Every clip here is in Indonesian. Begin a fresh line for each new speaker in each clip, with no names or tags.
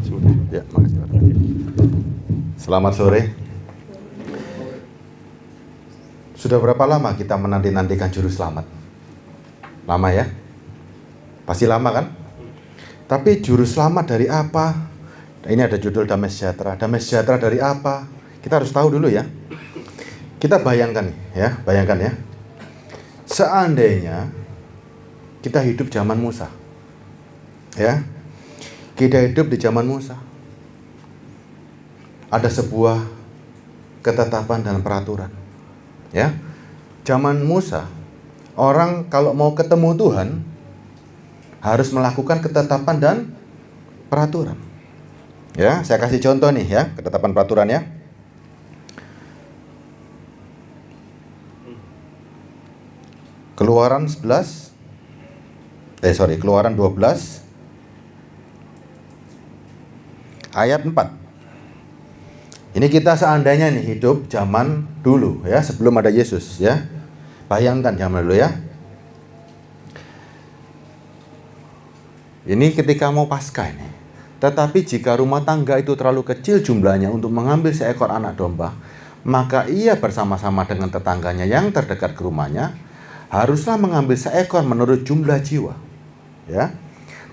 Sudah. Ya, makasih Pak. Selamat sore. Sudah berapa lama kita menanti-nantikan juru selamat? Lama ya? Pasti lama kan? Tapi juru selamat dari apa? Ini ada judul Damai Sejahtera. Damai Sejahtera dari apa? Kita harus tahu dulu ya. Kita bayangkan ya. Seandainya kita hidup zaman Musa. Ya. Kita hidup di zaman Musa. Ada sebuah ketetapan dan peraturan. Ya. Zaman Musa, orang kalau mau ketemu Tuhan harus melakukan ketetapan dan peraturan. Ya, saya kasih contoh nih ya, ketetapan peraturan ya. Keluaran 12 ayat 4. Ini kita seandainya nih hidup zaman dulu ya, sebelum ada Yesus ya. Bayangkan zaman dulu ya. Ini ketika mau Paskah ini. Tetapi jika rumah tangga itu terlalu kecil jumlahnya untuk mengambil seekor anak domba, maka ia bersama-sama dengan tetangganya yang terdekat ke rumahnya haruslah mengambil seekor menurut jumlah jiwa. Ya.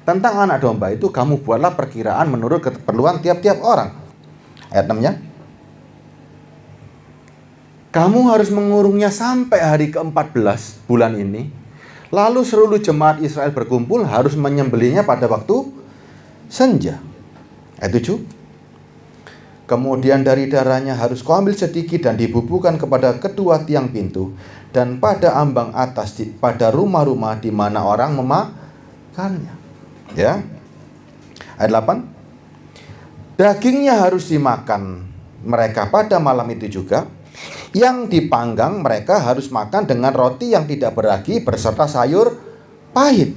Tentang anak domba itu kamu buatlah perkiraan menurut keperluan tiap-tiap orang. Ayat 6-nya. Kamu harus mengurungnya sampai hari ke-14 bulan ini. Lalu seluruh jemaat Israel berkumpul harus menyembelihnya pada waktu senja. Ayat 7. Kemudian dari darahnya harus kau ambil sedikit dan dibubuhkan kepada kedua tiang pintu dan pada ambang atas pada rumah-rumah di mana orang memakannya. Ya. Ayat 8. Dagingnya harus dimakan mereka pada malam itu juga. Yang dipanggang mereka harus makan dengan roti yang tidak beragi beserta sayur pahit.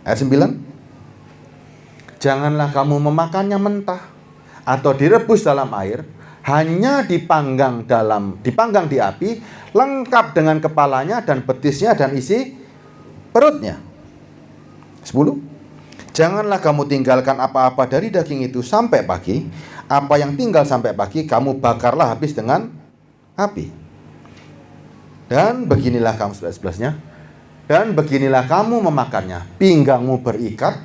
Ayat 9. Janganlah kamu memakannya mentah atau direbus dalam air, hanya dipanggang di api, lengkap dengan kepalanya dan betisnya dan isi perutnya. 10. Janganlah kamu tinggalkan apa-apa dari daging itu sampai pagi. Apa yang tinggal sampai pagi kamu bakarlah habis dengan api. Dan beginilah kamu 11-nya. Dan beginilah kamu memakannya. Pinggangmu berikat,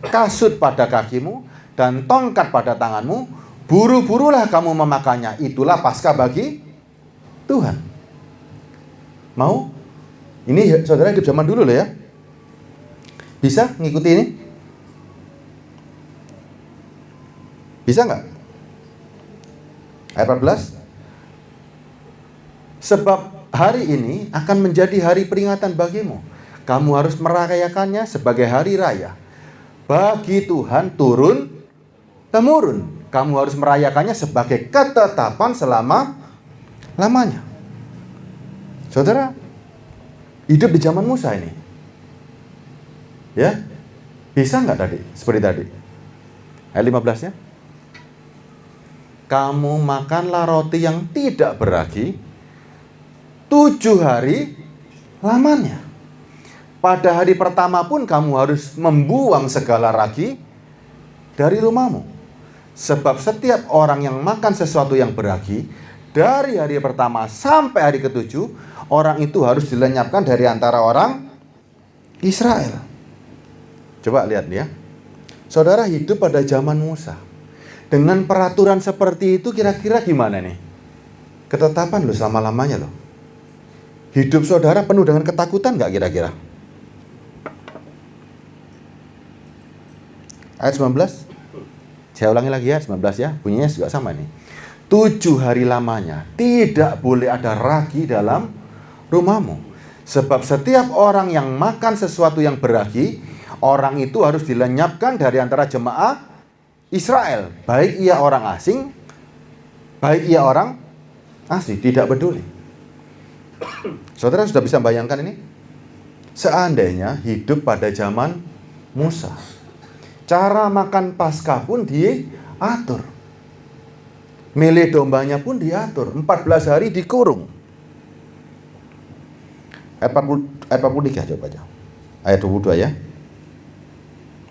kasut pada kakimu, dan tongkat pada tanganmu. Buru-burulah kamu memakannya. Itulah Paskah bagi Tuhan. Mau? Ini saudara hidup zaman dulu loh ya. Bisa ngikuti ini? Bisa nggak? Ayat 14. Sebab hari ini akan menjadi hari peringatan bagimu. Kamu harus merayakannya sebagai hari raya bagi Tuhan turun-temurun. Kamu harus merayakannya sebagai ketetapan selama-lamanya. Saudara, hidup di zaman Musa ini. Ya, bisa nggak tadi? Seperti tadi. Ayat 15-nya. Kamu makanlah roti yang tidak beragi 7 hari lamanya. Pada hari pertama pun kamu harus membuang segala ragi dari rumahmu. Sebab setiap orang yang makan sesuatu yang beragi dari hari pertama sampai hari ke-7, orang itu harus dilenyapkan dari antara orang Israel. Coba lihat ya. Saudara hidup pada zaman Musa. Dengan peraturan seperti itu kira-kira gimana nih? Ketetapan loh selama-lamanya loh. Hidup saudara penuh dengan ketakutan gak kira-kira? Ayat 19. Saya ulangi lagi ya, 19 ya. Bunyinya juga sama nih. 7 hari lamanya tidak boleh ada ragi dalam rumahmu. Sebab setiap orang yang makan sesuatu yang beragi, orang itu harus dilenyapkan dari antara jemaah Israel, baik ia orang asing, baik ia orang asli, tidak peduli. Saudara sudah bisa bayangkan ini? Seandainya hidup pada zaman Musa, cara makan Paskah pun diatur. Milih dombanya pun diatur, 14 hari dikurung. Ayat 43 coba aja. Ayat 22 ya.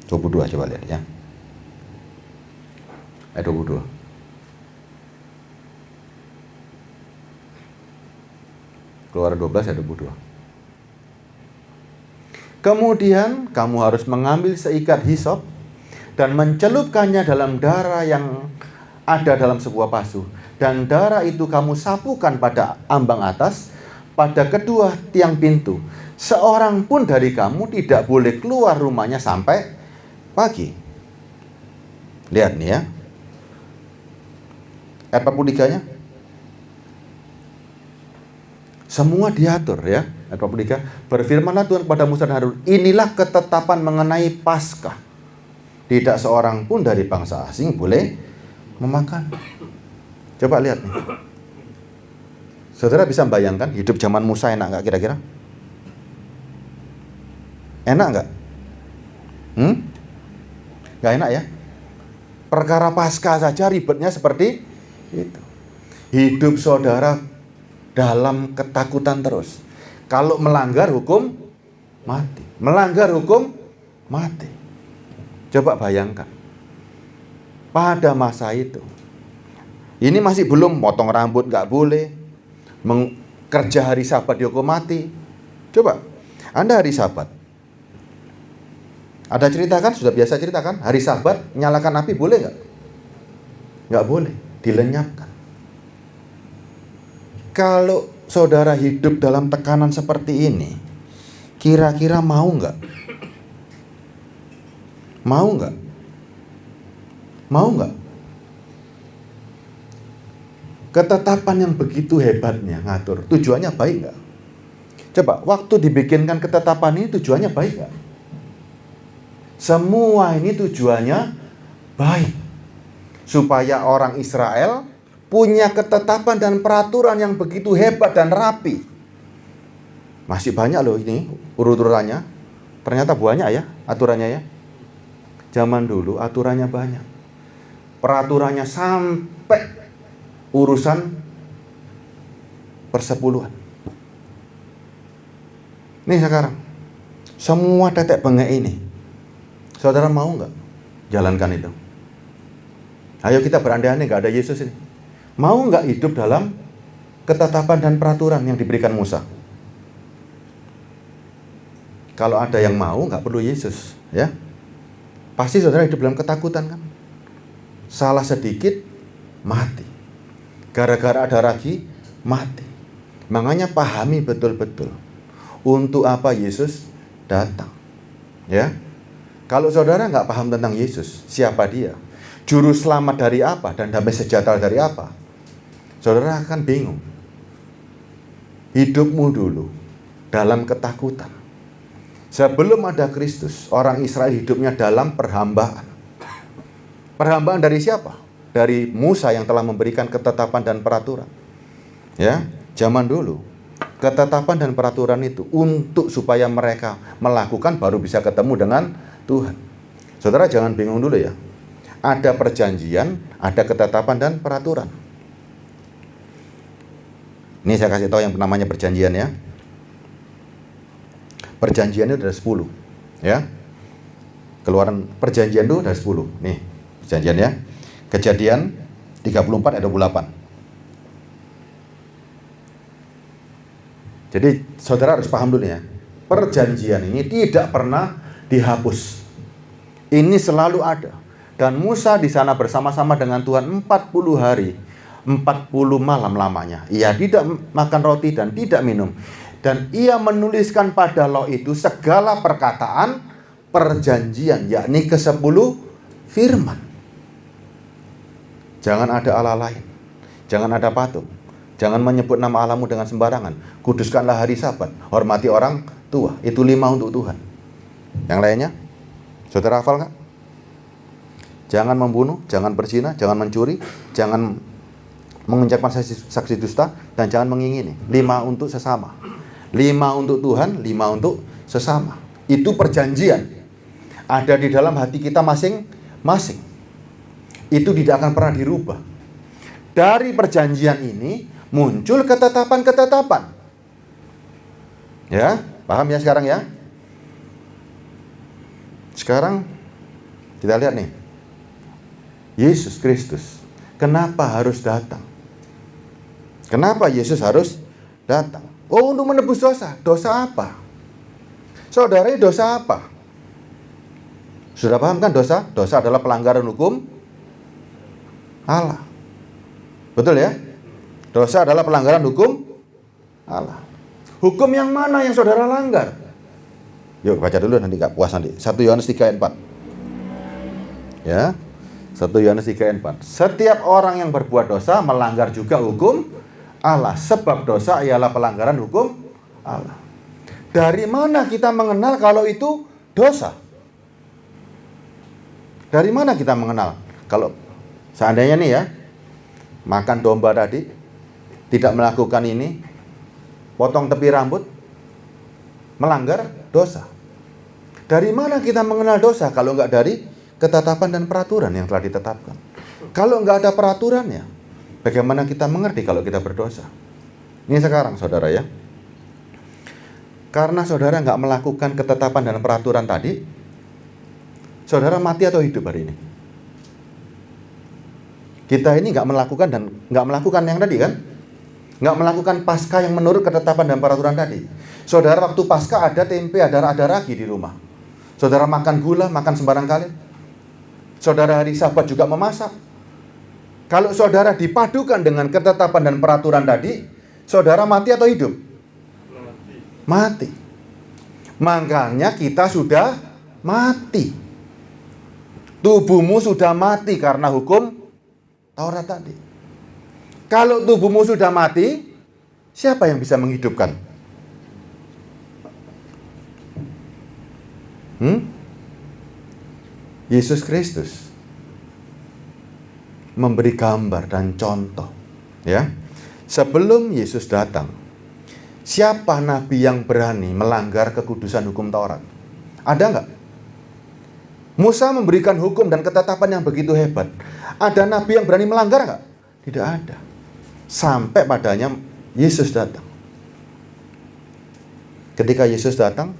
22 coba lihat ya. Ayat 22. Keluaran 12 ayat 22. Kemudian kamu harus mengambil seikat hisop dan mencelupkannya dalam darah yang ada dalam sebuah pasu. Dan darah itu kamu sapukan pada ambang atas, pada kedua tiang pintu. Seorang pun dari kamu tidak boleh keluar rumahnya sampai pagi. Lihat nih ya. Ayat 43-nya. Semua diatur ya. Ayat 43. Berfirmanlah Tuhan kepada Musa dan Harun, inilah ketetapan mengenai Paskah. Tidak seorang pun dari bangsa asing boleh memakan. Coba lihat nih. Saudara bisa membayangkan hidup zaman Musa enak nggak kira-kira? Enak nggak? Nggak enak ya? Perkara Paskah saja ribetnya seperti itu. Hidup saudara dalam ketakutan terus. Kalau melanggar hukum, mati. Melanggar hukum, mati. Coba bayangkan. Pada masa itu. Ini masih belum potong rambut nggak boleh. Kerja hari Sabat dihukum mati. Coba, Anda hari Sabat. Ada ceritakan, sudah biasa ceritakan, hari Sabat nyalakan api boleh nggak? Nggak boleh, dilenyapkan. Kalau saudara hidup dalam tekanan seperti ini, kira-kira mau nggak? Mau nggak? Mau nggak? Ketetapan yang begitu hebatnya ngatur, tujuannya baik nggak? Coba, waktu dibikinkan ketetapan ini tujuannya baik nggak? Semua ini tujuannya baik. Supaya orang Israel punya ketetapan dan peraturan yang begitu hebat dan rapi. Masih banyak loh ini urut-urutannya. Ternyata banyak ya aturannya ya. Zaman dulu aturannya banyak. Peraturannya sampai urusan persepuluhan. Nih sekarang, semua tetek bengek ini, saudara mau nggak jalankan itu? Ayo kita berandai-andai nggak ada Yesus ini. Mau nggak hidup dalam ketetapan dan peraturan yang diberikan Musa? Kalau ada yang mau, nggak perlu Yesus, ya. Pasti saudara hidup dalam ketakutan kan? Salah sedikit, mati. Gara-gara ada ragi, mati. Makanya pahami betul-betul untuk apa Yesus datang. Ya, kalau saudara nggak paham tentang Yesus, siapa dia, juru selamat dari apa, dan damai sejahtera dari apa, saudara akan bingung. Hidupmu dulu dalam ketakutan. Sebelum ada Kristus, orang Israel hidupnya dalam perhambaan. Perhambaan dari siapa? Dari Musa yang telah memberikan ketetapan dan peraturan. Ya, zaman dulu ketetapan dan peraturan itu untuk supaya mereka melakukan baru bisa ketemu dengan Tuhan. Saudara jangan bingung dulu ya. Ada perjanjian, ada ketetapan dan peraturan. Ini saya kasih tahu yang namanya perjanjian ya. Perjanjian itu ada 10 ya. Keluaran perjanjian itu ada 10. Nih, perjanjian ya. Kejadian 34 ayat 28. Jadi saudara harus paham dulu ya. Perjanjian ini tidak pernah dihapus. Ini selalu ada. Dan Musa di sana bersama-sama dengan Tuhan 40 hari, 40 malam lamanya. Ia tidak makan roti dan tidak minum. Dan ia menuliskan pada loh itu segala perkataan perjanjian, yakni ke-10 firman. Jangan ada Allah lain. Jangan ada patung. Jangan menyebut nama Allahmu dengan sembarangan. Kuduskanlah hari Sabat. Hormati orang tua. Itu 5 untuk Tuhan. Yang lainnya? Saudara hafal nggak? Jangan membunuh, jangan berzina, jangan mencuri, jangan mengucapkan saksi dusta, dan jangan mengingini. 5 untuk sesama. 5 untuk Tuhan, 5 untuk sesama. Itu perjanjian. Ada di dalam hati kita masing-masing. Itu tidak akan pernah dirubah. Dari perjanjian ini muncul ketetapan-ketetapan. Ya, paham ya sekarang ya? Sekarang Kita lihat nih. Yesus Kristus, kenapa harus datang? Kenapa Yesus harus datang? Oh, untuk menebus dosa. Dosa apa? Saudara, ini dosa apa? Sudah paham kan dosa? Dosa adalah pelanggaran hukum Allah. Betul ya? Dosa adalah pelanggaran hukum Allah. Hukum yang mana yang saudara langgar? Yuk baca dulu, nanti gak puas nanti. 1 Yohanes 3 ayat 4. Ya. 1 Yohanes 3 ayat 4. Setiap orang yang berbuat dosa melanggar juga hukum Allah, sebab dosa ialah pelanggaran hukum Allah. Dari mana kita mengenal kalau itu dosa? Dari mana kita mengenal? Kalau seandainya nih ya, makan domba tadi, tidak melakukan ini, potong tepi rambut, melanggar dosa. Dari mana kita mengenal dosa kalau nggak dari ketetapan dan peraturan yang telah ditetapkan? Kalau nggak ada peraturannya, bagaimana kita mengerti kalau kita berdosa? Ini sekarang saudara ya, karena saudara nggak melakukan ketetapan dan peraturan tadi, saudara mati atau hidup hari ini? Kita ini nggak melakukan yang tadi kan? Nggak melakukan Paskah yang menurut ketetapan dan peraturan tadi. Saudara waktu Paskah ada tempe, ada ragi di rumah. Saudara makan gula, makan sembarang kali. Saudara hari Sabat juga memasak. Kalau saudara dipadukan dengan ketetapan dan peraturan tadi, saudara mati atau hidup? Mati. Makanya kita sudah mati. Tubuhmu sudah mati karena hukum Taurat tadi. Kalau tubuhmu sudah mati, siapa yang bisa menghidupkan? Yesus Kristus memberi gambar dan contoh. Ya, sebelum Yesus datang, siapa nabi yang berani melanggar kekudusan hukum Taurat? Ada nggak? Musa memberikan hukum dan ketetapan yang begitu hebat. Ada nabi yang berani melanggar nggak? Tidak ada. Sampai padanya Yesus datang. Ketika Yesus datang,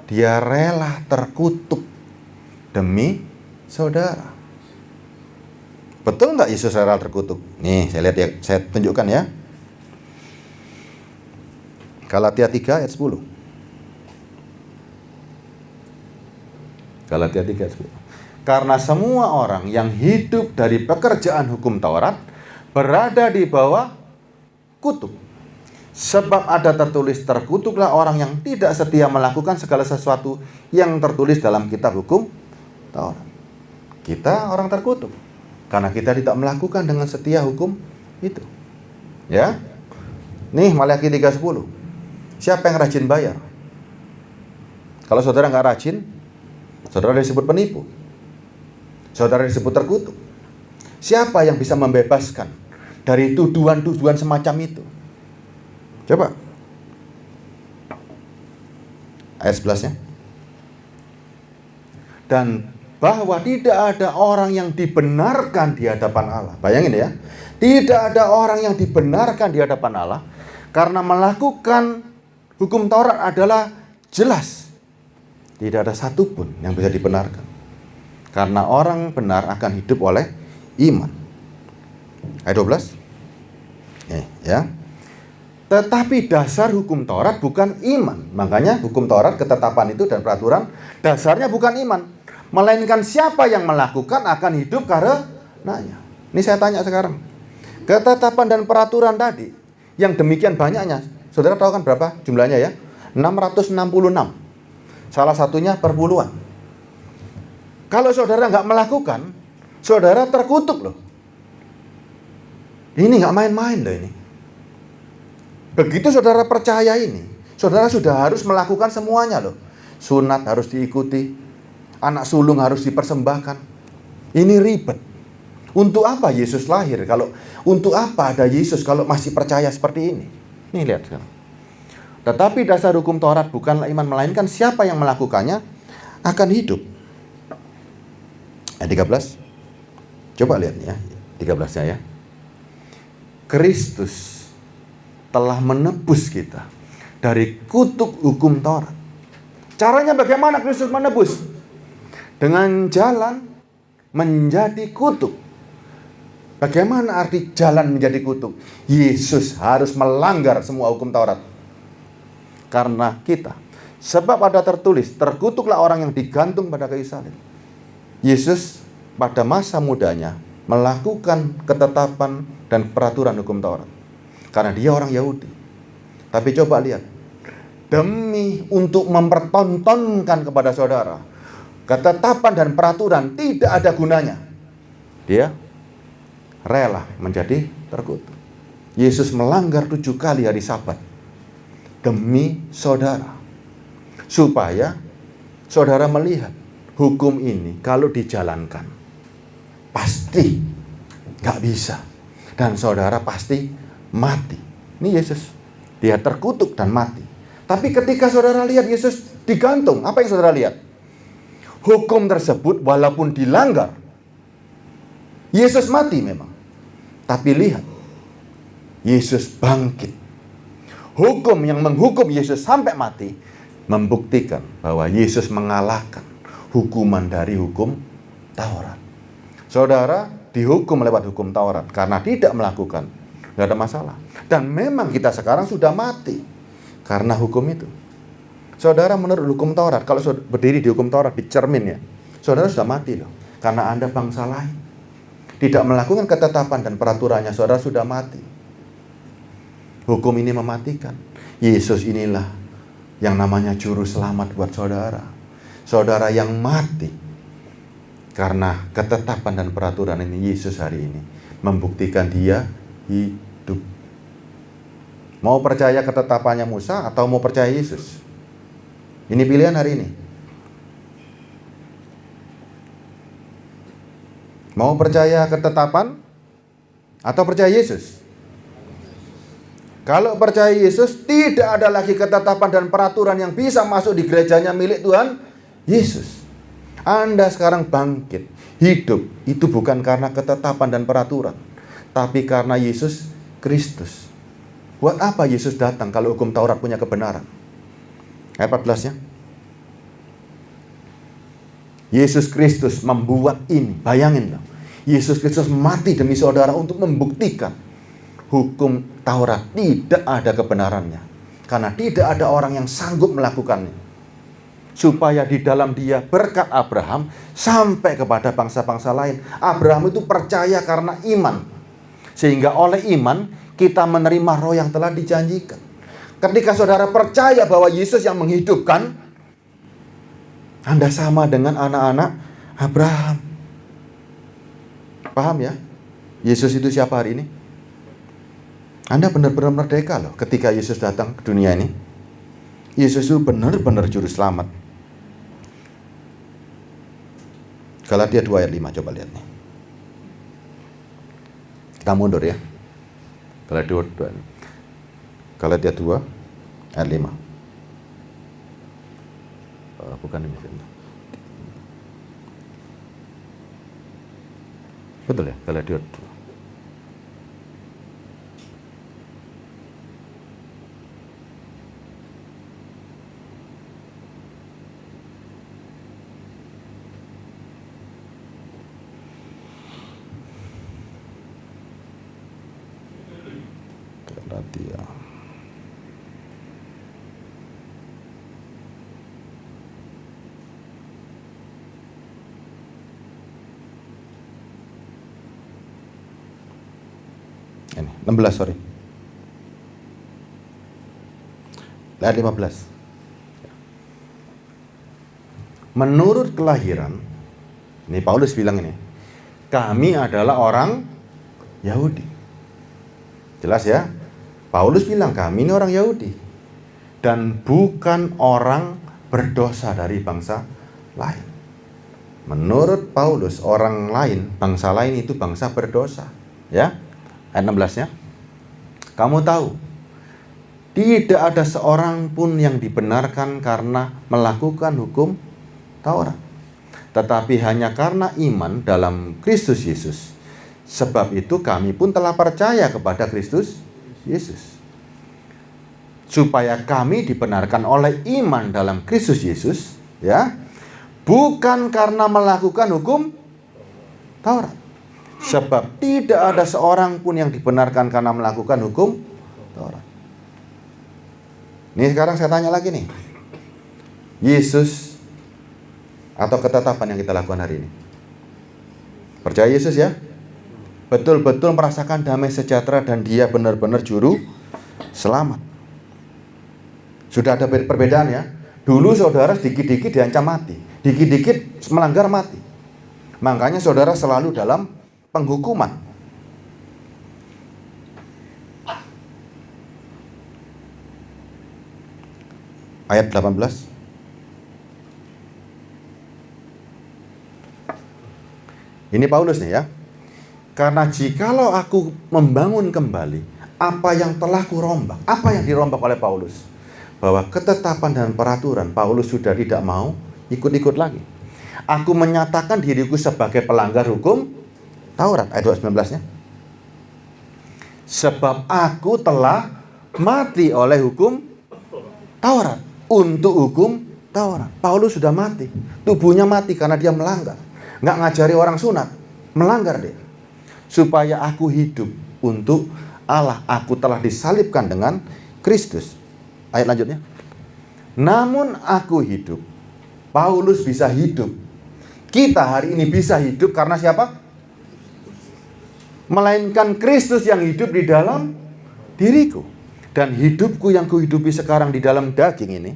dia rela terkutuk demi saudara. Betul nggak Yesus rela terkutuk? Nih, saya lihat ya, saya tunjukkan ya. Galatia 3 ayat 10. Galatia 3 ayat 10. Karena semua orang yang hidup dari pekerjaan hukum Taurat berada di bawah kutuk. Sebab ada tertulis, terkutuklah orang yang tidak setia melakukan segala sesuatu yang tertulis dalam kitab hukum Taurat. Kita orang terkutuk karena kita tidak melakukan dengan setia hukum itu. Ya. Nih Maliaki 3:10. Siapa yang rajin bayar? Kalau saudara nggak rajin, saudara disebut penipu. Saudara disebut terkutuk. Siapa yang bisa membebaskan dari tuduhan-tuduhan semacam itu? Coba. Ayat 11-nya. Dan bahwa tidak ada orang yang dibenarkan di hadapan Allah. Bayangin ya. Tidak ada orang yang dibenarkan di hadapan Allah karena melakukan hukum Taurat adalah jelas. Tidak ada satupun yang bisa dibenarkan. Karena orang benar akan hidup oleh iman. Ayat 12. Ya. Tetapi dasar hukum Taurat bukan iman. Makanya hukum Taurat, ketetapan itu dan peraturan, dasarnya bukan iman. Melainkan siapa yang melakukan akan hidup karenanya. Ini saya tanya sekarang. Ketetapan dan peraturan tadi, yang demikian banyaknya, saudara tahu kan berapa jumlahnya ya? 666. Salah satunya perpuluhan. Kalau saudara nggak melakukan, saudara terkutuk loh. Ini nggak main-main loh ini. Begitu saudara percaya ini, saudara sudah harus melakukan semuanya loh. Sunat harus diikuti, anak sulung harus dipersembahkan. Ini ribet. Untuk apa Yesus lahir? Untuk apa ada Yesus kalau masih percaya seperti ini? Nih lihat sekarang. Tetapi dasar hukum Taurat bukanlah iman, melainkan siapa yang melakukannya akan hidup. Ayat 13. Coba lihat ya, 13-nya ya. Kristus telah menebus kita dari kutuk hukum Taurat. Caranya bagaimana Kristus menebus? dengan jalan menjadi kutuk. Bagaimana arti jalan menjadi kutuk? Yesus harus melanggar semua hukum Taurat karena kita. Sebab ada tertulis, terkutuklah orang yang digantung pada kayu salib. Yesus pada masa mudanya melakukan ketetapan dan peraturan hukum Taurat karena dia orang Yahudi. Tapi coba lihat, demi untuk mempertontonkan kepada saudara ketetapan dan peraturan tidak ada gunanya, dia rela menjadi terkutuk. Yesus melanggar 7 kali hari Sabat demi saudara, supaya saudara melihat hukum ini kalau dijalankan pasti gak bisa, dan saudara pasti mati. Ini Yesus, dia terkutuk dan mati. Tapi ketika saudara lihat Yesus digantung, apa yang saudara lihat? Hukum tersebut walaupun dilanggar, Yesus mati memang, tapi lihat, Yesus bangkit. Hukum yang menghukum Yesus sampai mati membuktikan bahwa Yesus mengalahkan hukuman dari hukum Taurat. Saudara dihukum lewat hukum Taurat karena tidak melakukan, tidak ada masalah. Dan memang kita sekarang sudah mati karena hukum itu. Saudara menurut hukum Taurat, kalau berdiri di hukum Taurat, di cermin ya, saudara sudah mati loh. Karena Anda bangsa lain, tidak melakukan ketetapan dan peraturannya, saudara sudah mati. Hukum ini mematikan. Yesus inilah yang namanya juru selamat buat saudara. Saudara yang mati karena ketetapan dan peraturan ini, Yesus hari ini membuktikan dia hidup. Mau percaya ketetapannya Musa atau mau percaya Yesus? Ini pilihan hari ini. Mau percaya ketetapan atau percaya Yesus? Kalau percaya Yesus, tidak ada lagi ketetapan dan peraturan yang bisa masuk di gerejanya milik Tuhan Yesus. Anda sekarang bangkit, hidup, itu bukan karena ketetapan dan peraturan, tapi karena Yesus Kristus. Buat apa Yesus datang kalau hukum Taurat punya kebenaran? Ayat 14-nya. Yesus Kristus membuat ini. Bayangin loh. Yesus Kristus mati demi saudara untuk membuktikan hukum Taurat tidak ada kebenarannya. Karena tidak ada orang yang sanggup melakukannya. Supaya di dalam dia berkat Abraham sampai kepada bangsa-bangsa lain. Abraham itu percaya karena iman. Sehingga oleh iman kita menerima roh yang telah dijanjikan. Ketika saudara percaya bahwa Yesus yang menghidupkan, Anda sama dengan anak-anak Abraham. Paham ya? Yesus itu siapa hari ini? Anda benar-benar merdeka loh ketika Yesus datang ke dunia ini. Yesus itu benar-benar juru selamat. Galatia 2 ayat 5, coba lihat nih. Kita mundur ya. Galatia 2 ayat 5. Bukan ini. Betul ya, Galatia 2. Galatia. Ini 16, sorry. Ayat 15. Menurut kelahiran, ini Paulus bilang ini, kami adalah orang Yahudi. Jelas ya? Paulus bilang kami ini orang Yahudi dan bukan orang berdosa dari bangsa lain. Menurut Paulus, orang lain, bangsa lain itu bangsa berdosa. Ya? Ayat 16-nya. Kamu tahu, tidak ada seorang pun yang dibenarkan karena melakukan hukum Taurat, tetapi hanya karena iman dalam Kristus Yesus. Sebab itu kami pun telah percaya kepada Kristus Yesus, supaya kami dibenarkan oleh iman dalam Kristus Yesus, ya, bukan karena melakukan hukum Taurat. Sebab tidak ada seorang pun yang dibenarkan karena melakukan hukum Taurat. Nih sekarang saya tanya lagi nih. Yesus atau ketetapan yang kita lakukan hari ini. Percaya Yesus ya? Betul-betul merasakan damai sejahtera dan dia benar-benar juru selamat. Sudah ada perbedaan ya. Dulu saudara dikit-dikit diancam mati, dikit-dikit melanggar mati. Makanya saudara selalu dalam penghukuman. Ayat 18. Ini Paulus nih ya. Karena jikalau aku membangun kembali apa yang telah kurombak. Apa yang dirombak oleh Paulus? Bahwa ketetapan dan peraturan Paulus sudah tidak mau ikut-ikut lagi. Aku menyatakan diriku sebagai pelanggar hukum Taurat. Ayat 19-nya. Sebab aku telah mati oleh hukum Taurat. Untuk hukum Taurat. Paulus sudah mati. Tubuhnya mati karena dia melanggar. Nggak ngajari orang sunat. Melanggar dia. Supaya aku hidup untuk Allah. Aku telah disalibkan dengan Kristus. Ayat lanjutnya. Namun aku hidup. Paulus bisa hidup. Kita hari ini bisa hidup karena siapa? Melainkan Kristus yang hidup di dalam diriku. Dan hidupku yang kuhidupi sekarang di dalam daging ini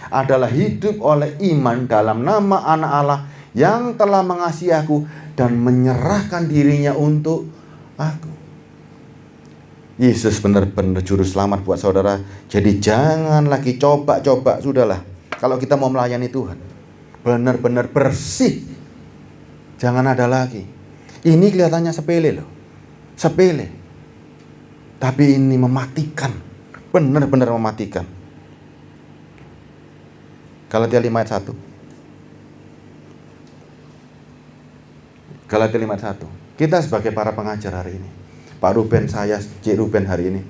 adalah hidup oleh iman dalam nama Anak Allah yang telah mengasihi aku dan menyerahkan dirinya untuk aku. Yesus benar-benar juru selamat buat saudara. Jadi jangan lagi coba-coba. Sudahlah. Kalau kita mau melayani Tuhan, benar-benar bersih. Jangan ada lagi. Ini kelihatannya sepele loh. Sepele. Tapi ini mematikan. Benar-benar mematikan. Galatia 5 ayat 1. Galatia 5 ayat 1. Kita sebagai para pengajar hari ini, Pak Ruben, saya, Cik Ruben hari ini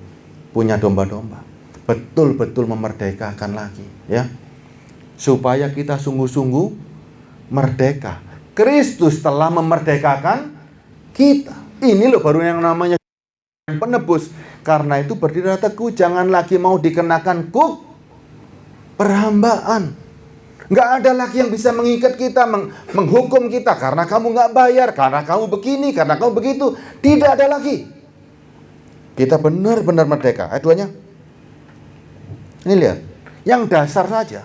punya domba-domba. Betul-betul memerdekakan lagi, ya. Supaya kita sungguh-sungguh merdeka. Kristus telah memerdekakan kita. Ini loh baru yang namanya penebus. Karena itu berdiri teguh, jangan lagi mau dikenakan kuk perhambaan. Nggak ada lagi yang bisa mengikat kita, menghukum kita karena kamu nggak bayar, karena kamu begini, karena kamu begitu. Tidak ada lagi. Kita benar-benar merdeka. Ayat 2-nya. Ini lihat. Yang dasar saja.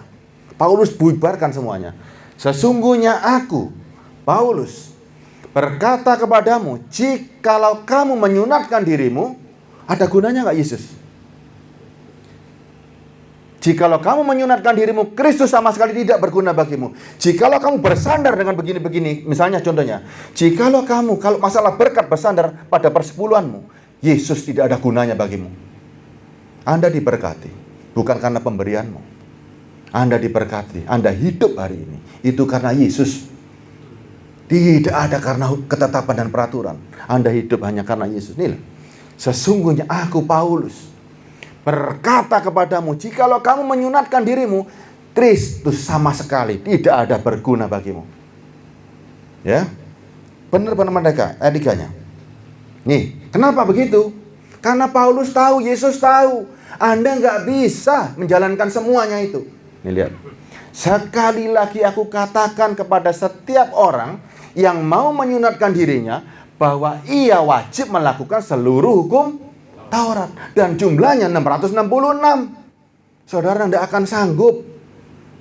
Paulus bubarkan semuanya. Sesungguhnya aku, Paulus, berkata kepadamu, jikalau kamu menyunatkan dirimu, ada gunanya nggak Yesus? Jikalau kamu menyunatkan dirimu, Kristus sama sekali tidak berguna bagimu. Jikalau kamu bersandar dengan begini-begini, misalnya contohnya, jikalau kamu, kalau masalah berkat bersandar pada persepuluhanmu, Yesus tidak ada gunanya bagimu. Anda diberkati, bukan karena pemberianmu. Anda diberkati, Anda hidup hari ini, itu karena Yesus. Tidak ada karena ketetapan dan peraturan. Anda hidup hanya karena Yesus. Nih, sesungguhnya aku Paulus berkata kepadamu, jikalau kamu menyunatkan dirimu, Kristus sama sekali tidak ada berguna bagimu. Ya, benar-benar mereka. Ayat 3-nya. Nih, kenapa begitu? Karena Paulus tahu, Yesus tahu, Anda nggak bisa menjalankan semuanya itu. Nih lihat. Sekali lagi aku katakan kepada setiap orang yang mau menyunatkan dirinya bahwa ia wajib melakukan seluruh hukum Taurat. Dan jumlahnya 666. Saudara tidak akan sanggup.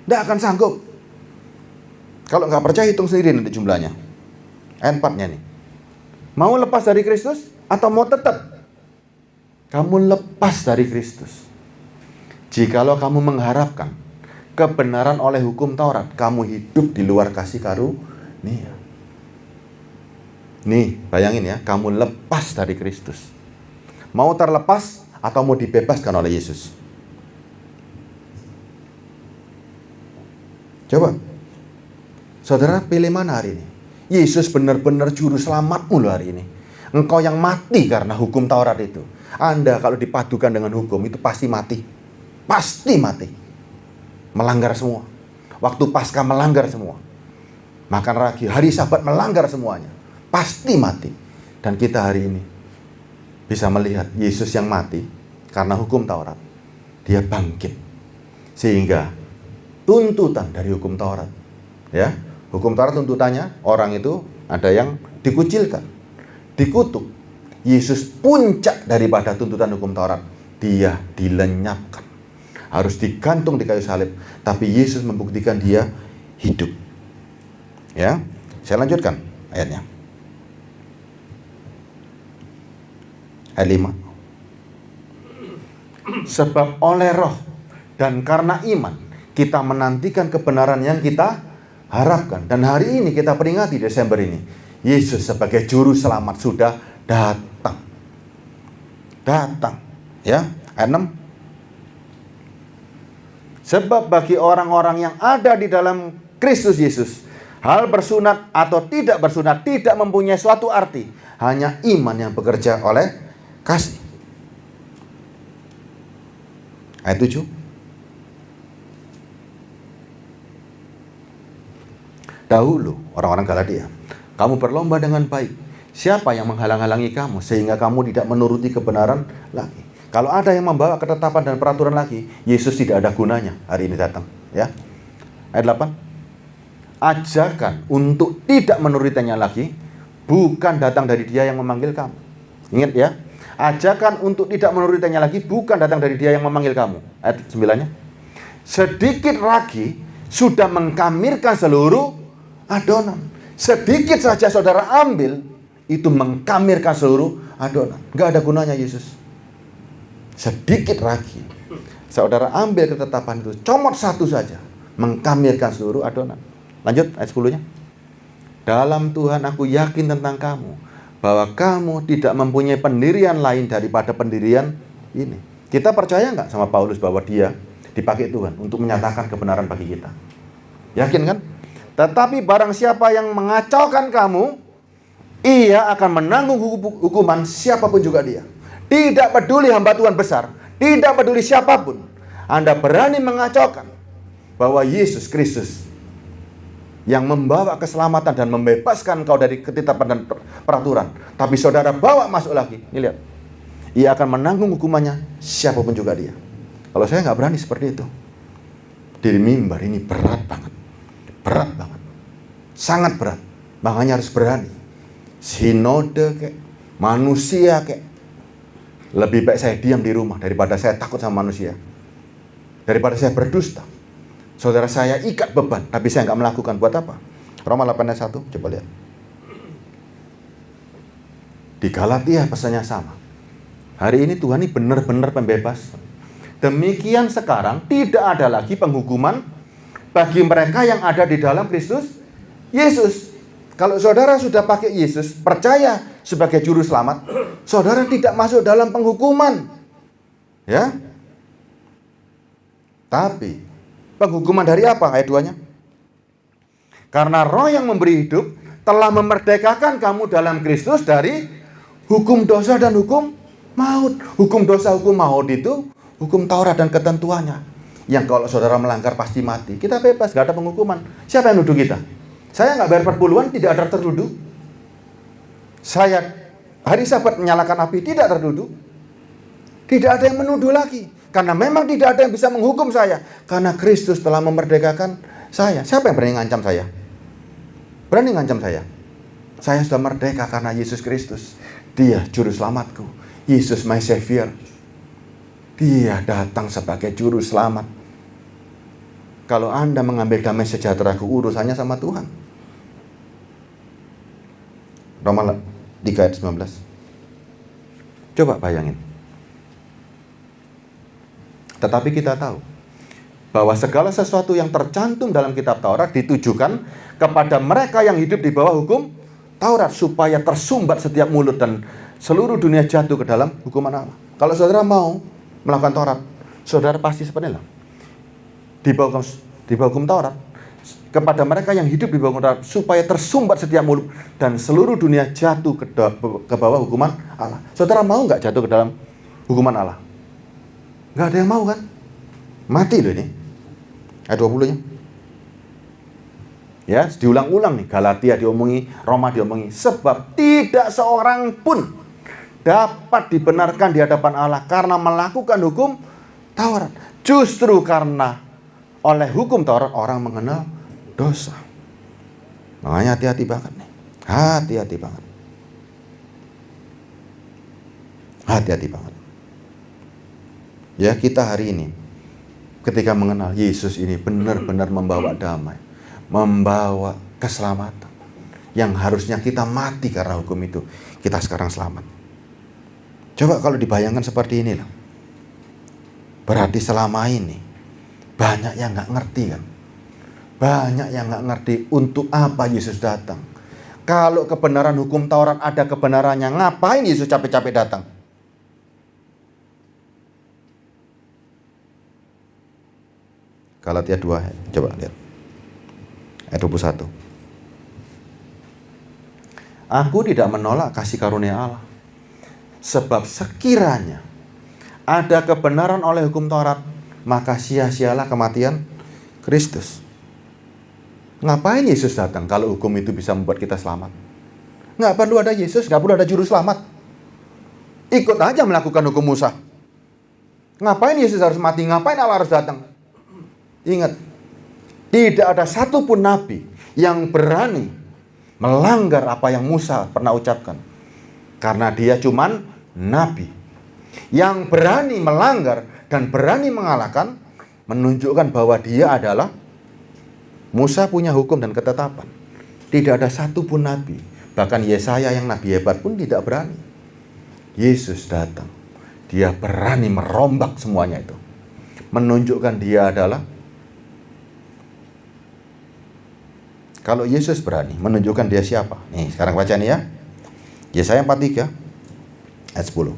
Tidak akan sanggup. Kalau nggak percaya hitung sendiri nanti jumlahnya. Ayat 4-nya nih. Mau lepas dari Kristus atau mau tetap? Kamu lepas dari Kristus. Jikalau kamu mengharapkan kebenaran oleh hukum Taurat, kamu hidup di luar kasih karunia. Nih, bayangin ya, kamu lepas dari Kristus. Mau terlepas atau mau dibebaskan oleh Yesus? Coba. Saudara pilih mana hari ini? Yesus benar-benar juru selamatmu loh hari ini. Engkau yang mati karena hukum Taurat itu. Anda kalau dipadukan dengan hukum itu pasti mati. Pasti mati. Melanggar semua. Waktu Paskah melanggar semua. makan ragi, hari Sabat melanggar semuanya, pasti mati. Dan kita hari ini bisa melihat Yesus yang mati karena hukum Taurat. Dia bangkit. Sehingga tuntutan dari hukum Taurat, ya, hukum Taurat tuntutannya orang itu ada yang dikucilkan, dikutuk. Yesus puncak daripada tuntutan hukum Taurat. Dia dilenyapkan, harus digantung di kayu salib. Tapi Yesus membuktikan dia hidup. Ya, saya lanjutkan ayatnya. Ayat 5. Sebab oleh roh dan karena iman kita menantikan kebenaran yang kita harapkan. Dan hari ini kita peringati Desember ini, Yesus sebagai juru selamat sudah datang. Datang. Ya, ayat 6. Sebab bagi orang-orang yang ada di dalam Kristus Yesus, hal bersunat atau tidak bersunat tidak mempunyai suatu arti. Hanya iman yang bekerja oleh kasih. Ayat 7. Dahulu orang-orang Galatia, kamu berlomba dengan baik. Siapa yang menghalang-halangi kamu sehingga kamu tidak menuruti kebenaran lagi? Kalau ada yang membawa ketetapan dan peraturan lagi, Yesus tidak ada gunanya hari ini datang. Ya. Ayat 8. Ajakan untuk tidak menurutinya lagi bukan datang dari Dia yang memanggil kamu. Ingat ya. Ajakan untuk tidak menurutinya lagi bukan datang dari Dia yang memanggil kamu. Ayat 9-nya. Sedikit lagi sudah mengkamirkan seluruh adonan. Sedikit saja saudara ambil, itu mengkamirkan seluruh adonan. Gak ada gunanya Yesus. Sedikit lagi saudara ambil ketetapan itu, comot satu saja, mengkamirkan seluruh adonan. Lanjut ayat 10-nya. Dalam Tuhan aku yakin tentang kamu, bahwa kamu tidak mempunyai pendirian lain daripada pendirian ini. Kita percaya nggak sama Paulus bahwa dia dipakai Tuhan untuk menyatakan kebenaran bagi kita? Yakin kan? Tetapi barang siapa yang mengacaukan kamu, ia akan menanggung hukuman siapapun juga dia. Tidak peduli hamba Tuhan besar, tidak peduli siapapun. Anda berani mengacaukan bahwa Yesus Kristus yang membawa keselamatan dan membebaskan kau dari ketetapan dan peraturan, tapi saudara bawa masuk lagi. Ini lihat, ia akan menanggung hukumannya siapapun juga dia. Kalau saya nggak berani seperti itu. Di mimbar ini berat banget, sangat berat. Makanya harus berani. Sinode kayak manusia kayak, lebih baik saya diam di rumah daripada saya takut sama manusia, daripada saya berdusta. Saudara saya ikat beban, tapi saya nggak melakukan. Buat apa? Roma 8:1, coba lihat. Di Galatia pesannya sama. Hari ini Tuhan ini benar-benar pembebas. Demikian sekarang tidak ada lagi penghukuman bagi mereka yang ada di dalam Kristus Yesus. Kalau saudara sudah pakai Yesus, percaya sebagai juru selamat, saudara tidak masuk dalam penghukuman. Ya. Tapi penghukuman dari apa? Ayat 2-nya. Karena Roh yang memberi hidup telah memerdekakan kamu dalam Kristus dari hukum dosa dan hukum maut. Hukum dosa, hukum maut itu hukum Taurat dan ketentuannya. Yang kalau saudara melanggar pasti mati. Kita bebas, gak ada penghukuman. Siapa yang nuduh kita? Saya nggak bayar perpuluhan, tidak ada tertuduh. Saya hari Sabat menyalakan api, tidak tertuduh. Tidak ada yang menuduh lagi. Karena memang tidak ada yang bisa menghukum saya. Karena Kristus telah memerdekakan saya. Siapa yang berani ngancam saya? Berani ngancam saya? Saya sudah merdeka karena Yesus Kristus. Dia juru selamatku. Yesus my Savior. Dia datang sebagai juru selamat. Kalau Anda mengambil damai sejahteraku, urusannya sama Tuhan. Roma 3 ayat 19. Coba bayangin. Tetapi kita tahu bahwa segala sesuatu yang tercantum dalam kitab Taurat ditujukan kepada mereka yang hidup di bawah hukum Taurat, supaya tersumbat setiap mulut dan seluruh dunia jatuh ke dalam hukuman Allah. Kalau saudara mau melakukan Taurat, saudara pasti seperti itu. Di bawah hukum Taurat, kepada mereka yang hidup di bawah hukum Taurat, supaya tersumbat setiap mulut dan seluruh dunia jatuh ke bawah hukuman Allah. Saudara mau nggak jatuh ke dalam hukuman Allah? Nggak ada yang mau kan? Mati loh ini. Ayat 20-nya. Ya, diulang-ulang nih, Galatia diomongi, Roma diomongi. Sebab tidak seorang pun dapat dibenarkan di hadapan Allah karena melakukan hukum Taurat. Justru karena oleh hukum Taurat orang mengenal dosa. Makanya hati-hati banget nih. Hati-hati banget. Hati-hati banget. Ya, kita hari ini ketika mengenal Yesus ini benar-benar membawa damai, membawa keselamatan. Yang harusnya kita mati karena hukum itu, kita sekarang selamat. Coba kalau dibayangkan seperti ini loh. Berarti selama ini banyak yang gak ngerti kan. Banyak yang gak ngerti untuk apa Yesus datang. Kalau kebenaran hukum Taurat ada kebenarannya, ngapain Yesus capek-capek datang? Galatia 2, coba lihat. Ayat 21. Aku tidak menolak kasih karunia Allah. Sebab sekiranya ada kebenaran oleh hukum Taurat, maka sia-sialah kematian Kristus. Ngapain Yesus datang kalau hukum itu bisa membuat kita selamat? Nggak perlu ada Yesus, nggak perlu ada juru selamat. Ikut aja melakukan hukum Musa. Ngapain Yesus harus mati? Ngapain Allah harus datang? Ingat, tidak ada satupun nabi yang berani melanggar apa yang Musa pernah ucapkan. Karena dia cuman nabi. Yang berani melanggar dan berani mengalahkan menunjukkan bahwa dia adalah Musa punya hukum dan ketetapan. Tidak ada satupun nabi, bahkan Yesaya yang nabi hebat pun tidak berani. Yesus datang. Dia berani merombak semuanya itu. Menunjukkan dia adalah, kalau Yesus berani menunjukkan dia siapa. Nih, sekarang baca nih ya. Yesaya 43 ayat 10.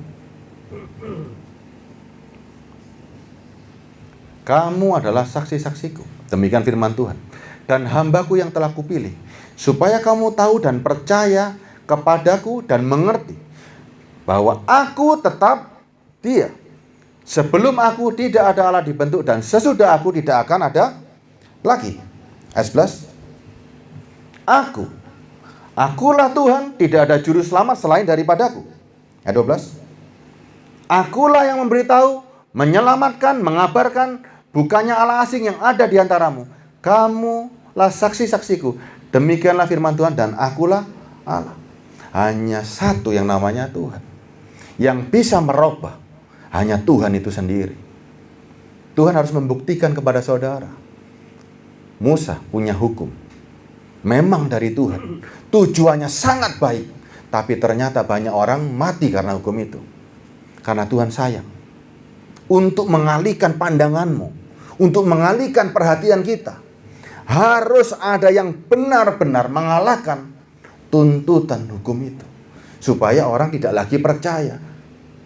Kamu adalah saksi-saksiku, demikian firman Tuhan, dan hambaku yang telah kupilih, supaya kamu tahu dan percaya kepadaku dan mengerti bahwa aku tetap Dia. Sebelum aku tidak ada Allah dibentuk, dan sesudah aku tidak akan ada lagi. Ayat 11. Akulah Tuhan, tidak ada juru selamat selain daripadaku. Ayat 12. Akulah yang memberitahu, menyelamatkan, mengabarkan, bukannya Allah asing yang ada di antaramu. Kamulah saksi-saksiku. Demikianlah firman Tuhan, dan akulah Allah. Hanya satu yang namanya Tuhan. Yang bisa merubah hanya Tuhan itu sendiri. Tuhan harus membuktikan kepada saudara. Musa punya hukum. Memang dari Tuhan. Tujuannya sangat baik. Tapi ternyata banyak orang mati karena hukum itu. Karena Tuhan sayang. Untuk mengalihkan pandanganmu. Untuk mengalihkan perhatian kita. Harus ada yang benar-benar mengalahkan tuntutan hukum itu. Supaya orang tidak lagi percaya.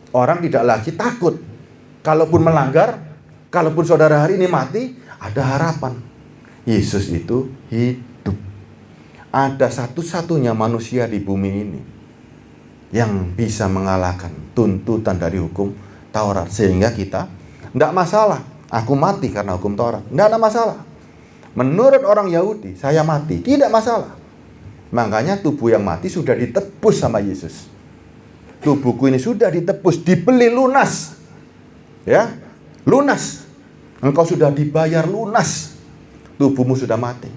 Orang tidak lagi takut. Kalaupun melanggar, kalaupun saudara hari ini mati, ada harapan. Yesus itu hidup. Ada satu-satunya manusia di bumi ini yang bisa mengalahkan tuntutan dari hukum Taurat. Sehingga kita tidak masalah. Aku mati karena hukum Taurat. Tidak ada masalah. Menurut orang Yahudi, saya mati. Tidak masalah. Makanya tubuh yang mati sudah ditebus sama Yesus. Tubuhku ini sudah ditebus, dibeli lunas. Ya, lunas. Engkau sudah dibayar lunas. Tubuhmu sudah mati.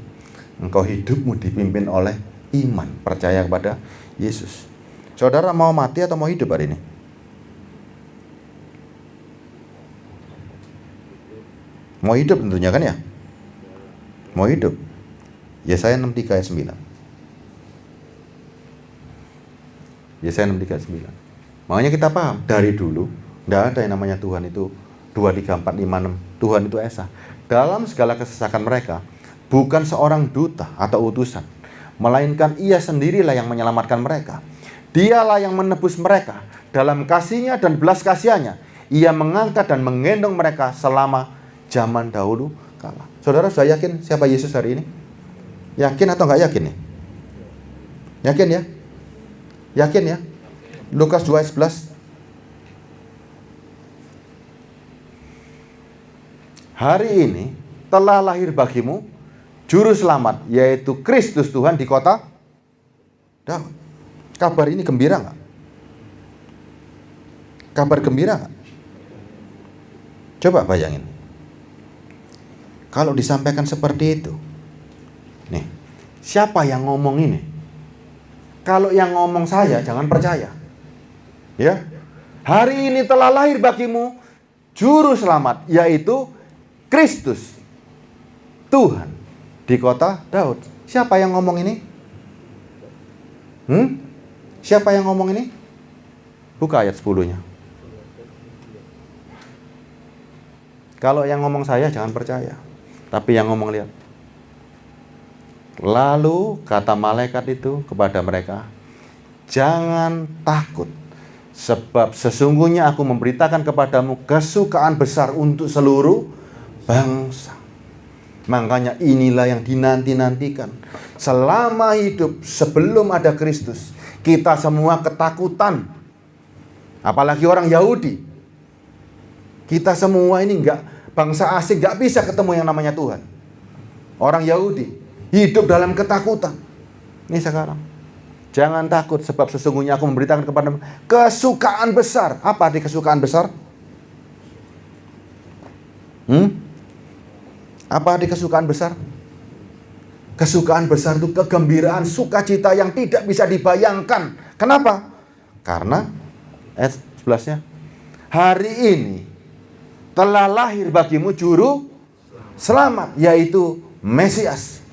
Engkau hidupmu dipimpin oleh iman, percaya kepada Yesus. Saudara mau mati atau mau hidup hari ini? Mau hidup tentunya kan ya? Mau hidup. Yesaya 63 ayat 9. Yesaya 63 ayat 9. Makanya kita paham, dari dulu tidak ada yang namanya Tuhan itu 2, 3, 4, 5, 6. Tuhan itu Esa. Dalam segala kesesakan mereka, bukan seorang duta atau utusan, melainkan Ia sendirilah yang menyelamatkan mereka. Dialah yang menebus mereka. Dalam kasih-Nya dan belas kasihan-Nya, Ia mengangkat dan menggendong mereka selama zaman dahulu kala. Saudara sudah yakin siapa Yesus hari ini? Yakin atau nggak yakin nih? Yakin ya? Yakin ya? Lukas 2 ayat 11. Hari ini telah lahir bagimu Juru selamat, yaitu Kristus Tuhan di kota Daud. Kabar ini gembira nggak? Kabar gembira nggak? Coba bayangin. Kalau disampaikan seperti itu, nih, siapa yang ngomong ini? Kalau yang ngomong saya, jangan percaya. Ya, hari ini telah lahir bagimu Juru Selamat, yaitu Kristus Tuhan di kota Daud. Siapa yang ngomong ini? Siapa yang ngomong ini? Buka ayat 10-nya. Kalau yang ngomong saya, jangan percaya. Tapi yang ngomong lihat. Lalu kata malaikat itu kepada mereka, jangan takut, sebab sesungguhnya aku memberitakan kepadamu kesukaan besar untuk seluruh bangsa. Makanya inilah yang dinanti-nantikan. Selama hidup sebelum ada Kristus, kita semua ketakutan. Apalagi orang Yahudi. Kita semua ini bangsa asing nggak bisa ketemu yang namanya Tuhan. Orang Yahudi hidup dalam ketakutan. Ini sekarang. Jangan takut, sebab sesungguhnya aku memberitakan kepadamu kesukaan besar. Apa arti kesukaan besar? Apa arti kesukaan besar? Kesukaan besar itu kegembiraan, sukacita yang tidak bisa dibayangkan. Kenapa? Karena ayat 11-nya, hari ini telah lahir bagimu Juru Selamat, yaitu Mesias,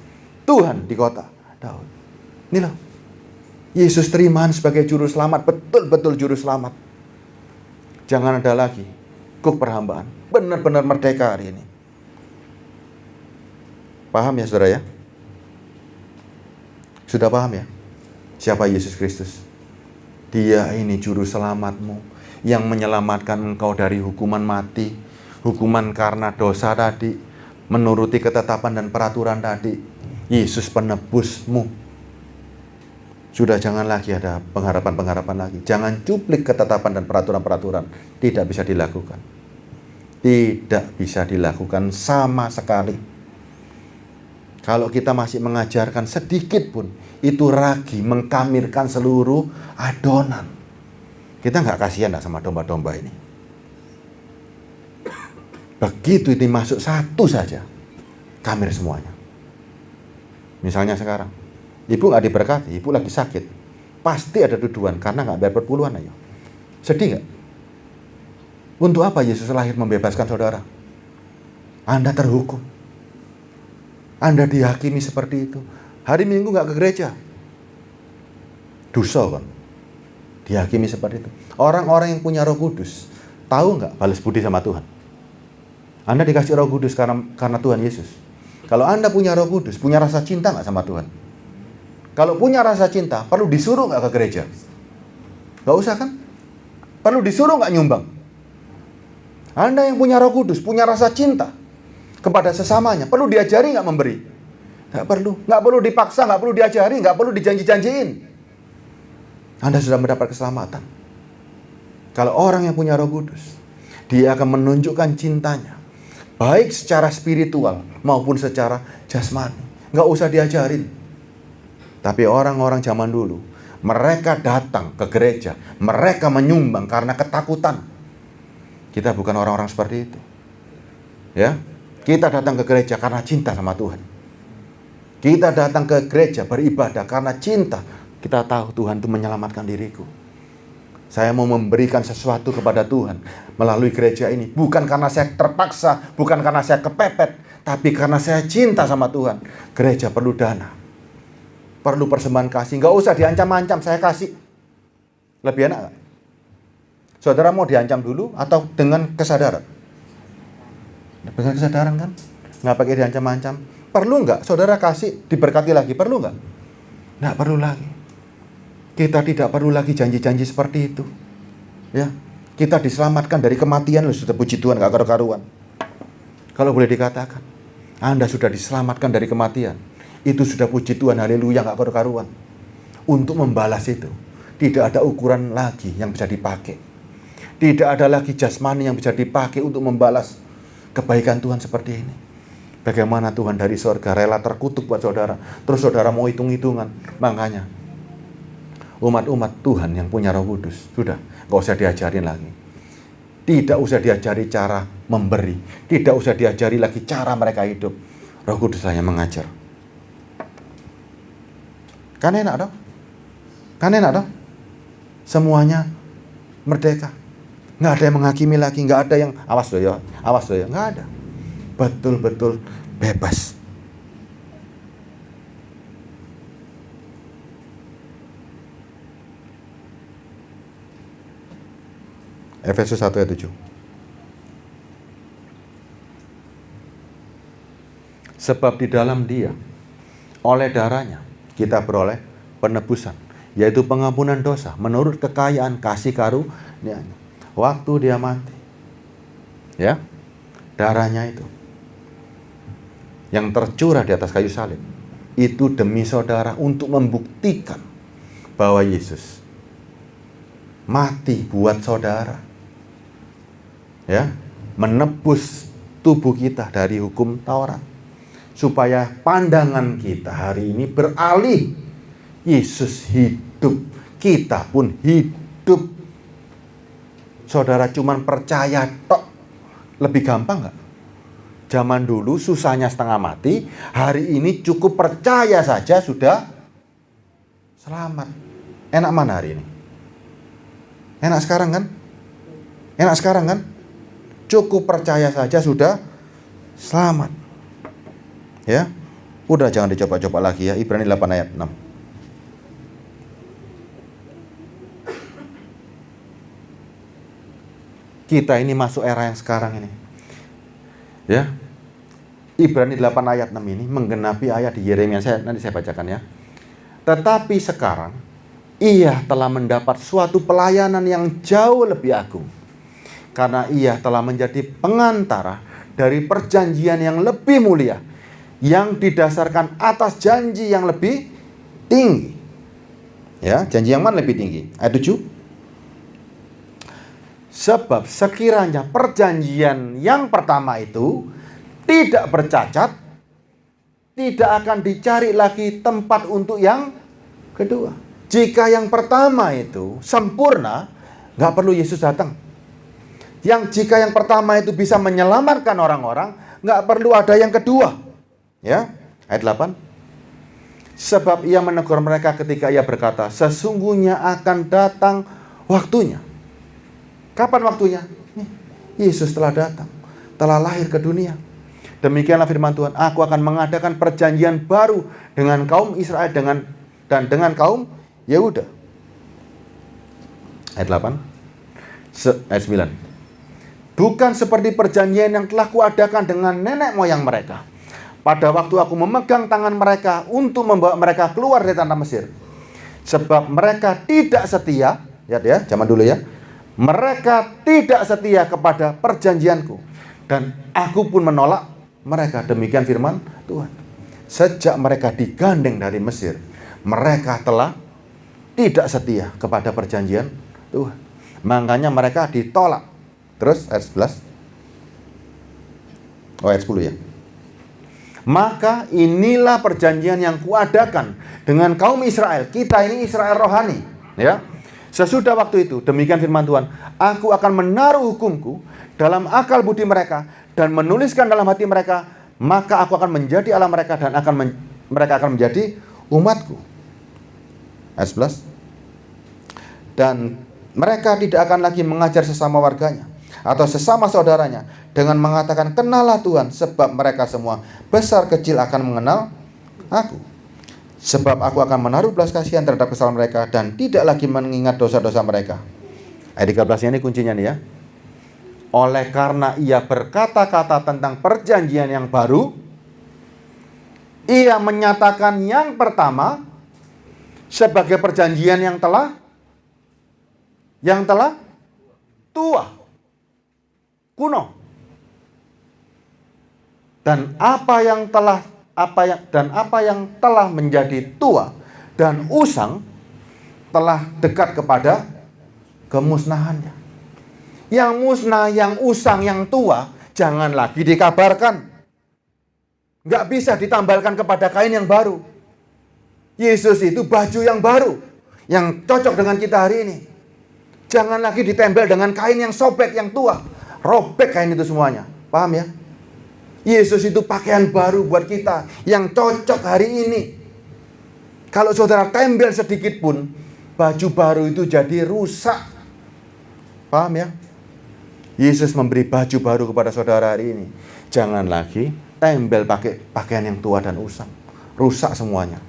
Tuhan di kota Daud. Ini loh, Yesus terimaan sebagai Juru Selamat, betul-betul Juru Selamat. Jangan ada lagi kuk perhambaan, benar-benar merdeka hari ini. Paham ya saudara ya? Sudah paham ya? Siapa Yesus Kristus? Dia ini Juru Selamatmu, yang menyelamatkan engkau dari hukuman mati, hukuman karena dosa tadi, menuruti ketetapan dan peraturan tadi. Yesus penebusmu. Sudah jangan lagi ada pengharapan-pengharapan lagi. Jangan cuplik ketetapan dan peraturan-peraturan. Tidak bisa dilakukan. Tidak bisa dilakukan sama sekali. Kalau kita masih mengajarkan sedikit pun, itu ragi mengkamirkan seluruh adonan. Kita nggak kasihan sama domba-domba ini. Begitu ini masuk satu saja, kamir semuanya. Misalnya sekarang, ibu nggak diberkati, ibu lagi sakit, pasti ada tuduhan karena nggak bayar perpuluhan. Ayo, sedih nggak? Untuk apa Yesus lahir membebaskan saudara? Anda terhukum, Anda dihakimi seperti itu. Hari Minggu nggak ke gereja, dosa kan? Dihakimi seperti itu. Orang-orang yang punya Roh Kudus tahu nggak balas budi sama Tuhan? Anda dikasih Roh Kudus karena Tuhan Yesus. Kalau Anda punya Roh Kudus, punya rasa cinta nggak sama Tuhan? Kalau punya rasa cinta, perlu disuruh nggak ke gereja? Nggak usah kan? Perlu disuruh nggak nyumbang? Anda yang punya Roh Kudus, punya rasa cinta kepada sesamanya, perlu diajari nggak memberi? Nggak perlu. Nggak perlu dipaksa, nggak perlu diajari, nggak perlu dijanji-janjiin. Anda sudah mendapat keselamatan. Kalau orang yang punya Roh Kudus, dia akan menunjukkan cintanya, baik secara spiritual maupun secara jasmani. Nggak usah diajarin. Tapi orang-orang zaman dulu, mereka datang ke gereja, mereka menyumbang karena ketakutan. Kita bukan orang-orang seperti itu. Ya, kita datang ke gereja karena cinta sama Tuhan. Kita datang ke gereja beribadah karena cinta. Kita tahu Tuhan itu menyelamatkan diriku. Saya mau memberikan sesuatu kepada Tuhan melalui gereja ini. Bukan karena saya terpaksa, bukan karena saya kepepet, tapi karena saya cinta sama Tuhan. Gereja perlu dana, perlu persembahan kasih. Nggak usah diancam-ancam, saya kasih. Lebih enak nggak? Saudara mau diancam dulu atau dengan kesadaran? Dengan kesadaran kan? Nggak pakai diancam-ancam. Perlu nggak saudara kasih, diberkati lagi? Perlu nggak? Nggak perlu lagi. Kita tidak perlu lagi janji-janji seperti itu. Ya, kita diselamatkan dari kematian, loh, sudah puji Tuhan, gak karu-karuan. Kalau boleh dikatakan, Anda sudah diselamatkan dari kematian, itu sudah puji Tuhan, haleluya, gak karu-karuan. Untuk membalas itu, tidak ada ukuran lagi yang bisa dipakai. Tidak ada lagi jasmani yang bisa dipakai untuk membalas kebaikan Tuhan seperti ini. Bagaimana Tuhan dari sorga rela terkutuk buat saudara. Terus saudara mau hitung-hitungan. Makanya umat-umat Tuhan yang punya Roh Kudus, sudah, gak usah diajarin lagi. Tidak usah diajari cara memberi. Tidak usah diajari lagi cara mereka hidup. Roh Kudus hanya mengajar. Kan enak dong? Kan enak dong? Semuanya merdeka. Nggak ada yang menghakimi lagi. Nggak ada yang awas loh ya. Nggak ada. Betul-betul bebas. Efesus 1 ayat 7. Sebab di dalam Dia, oleh darahnya, kita beroleh penebusan, yaitu pengampunan dosa menurut kekayaan kasih karunia-Nya. Waktu Dia mati, ya, darahnya itu yang tercurah di atas kayu salib, itu demi saudara untuk membuktikan bahwa Yesus mati buat saudara, ya, menebus tubuh kita dari hukum Taurat, supaya pandangan kita hari ini beralih. Yesus hidup, kita pun hidup. Saudara cuman percaya tok, lebih gampang nggak? Zaman dulu susahnya setengah mati, hari ini cukup percaya saja sudah selamat. Enak mana hari ini? Enak sekarang kan? Enak sekarang kan? Cukup percaya saja sudah selamat. Ya, udah jangan dicoba-coba lagi ya. Ibrani 8 ayat 6. Kita ini masuk era yang sekarang ini. Ya. Ibrani 8 ayat 6 ini menggenapi ayat di Yeremia. Nanti saya bacakan ya. Tetapi sekarang ia telah mendapat suatu pelayanan yang jauh lebih agung. Karena ia telah menjadi pengantara dari perjanjian yang lebih mulia, yang didasarkan atas janji yang lebih tinggi. Ya, janji yang mana lebih tinggi? Ayat 7. Sebab sekiranya perjanjian yang pertama itu tidak bercacat, tidak akan dicari lagi tempat untuk yang kedua. Jika yang pertama itu sempurna, nggak perlu Yesus datang. Jika yang pertama itu bisa menyelamatkan orang-orang, nggak perlu ada yang kedua. Ya, ayat 8. Sebab ia menegur mereka ketika ia berkata, sesungguhnya akan datang waktunya. Kapan waktunya? Yesus telah datang, telah lahir ke dunia. Demikianlah firman Tuhan, aku akan mengadakan perjanjian baru dengan kaum Israel dan dengan kaum Yehuda. Ayat 8. Ayat 9. Bukan seperti perjanjian yang telah kuadakan dengan nenek moyang mereka pada waktu aku memegang tangan mereka untuk membawa mereka keluar dari tanah Mesir. Sebab mereka tidak setia, lihat ya, zaman dulu ya. Mereka tidak setia kepada perjanjianku, dan aku pun menolak mereka. Demikian firman Tuhan. Sejak mereka digandeng dari Mesir, mereka telah tidak setia kepada perjanjian Tuhan. Makanya mereka ditolak. Terus ayat 11. Ayat 10 ya. Maka inilah perjanjian yang kuadakan dengan kaum Israel. Kita ini Israel rohani, ya. Sesudah waktu itu, demikian firman Tuhan, aku akan menaruh hukumku dalam akal budi mereka dan menuliskan dalam hati mereka, maka aku akan menjadi Allah mereka dan mereka akan menjadi umatku. Ayat 11. Dan mereka tidak akan lagi mengajar sesama warganya atau sesama saudaranya dengan mengatakan, kenalah Tuhan, sebab mereka semua besar kecil akan mengenal aku. Sebab aku akan menaruh belas kasihan terhadap kesalahan mereka dan tidak lagi mengingat dosa-dosa mereka. Ayat 13 ini kuncinya nih ya. Oleh karena ia berkata-kata tentang perjanjian yang baru, ia menyatakan yang pertama sebagai perjanjian yang telah tua, kuno. Dan apa yang telah menjadi tua dan usang telah dekat kepada kemusnahannya. Yang musnah, yang usang, yang tua jangan lagi dikabarkan. Nggak bisa ditambalkan kepada kain yang baru. Yesus itu baju yang baru, yang cocok dengan kita hari ini. Jangan lagi ditempel dengan kain yang sobek, yang tua. Robek kain itu semuanya. Paham ya? Yesus itu pakaian baru buat kita, yang cocok hari ini. Kalau saudara tempel sedikit pun, baju baru itu jadi rusak. Paham ya? Yesus memberi baju baru kepada saudara hari ini. Jangan lagi tempel pakai pakaian yang tua dan usang. Rusak semuanya.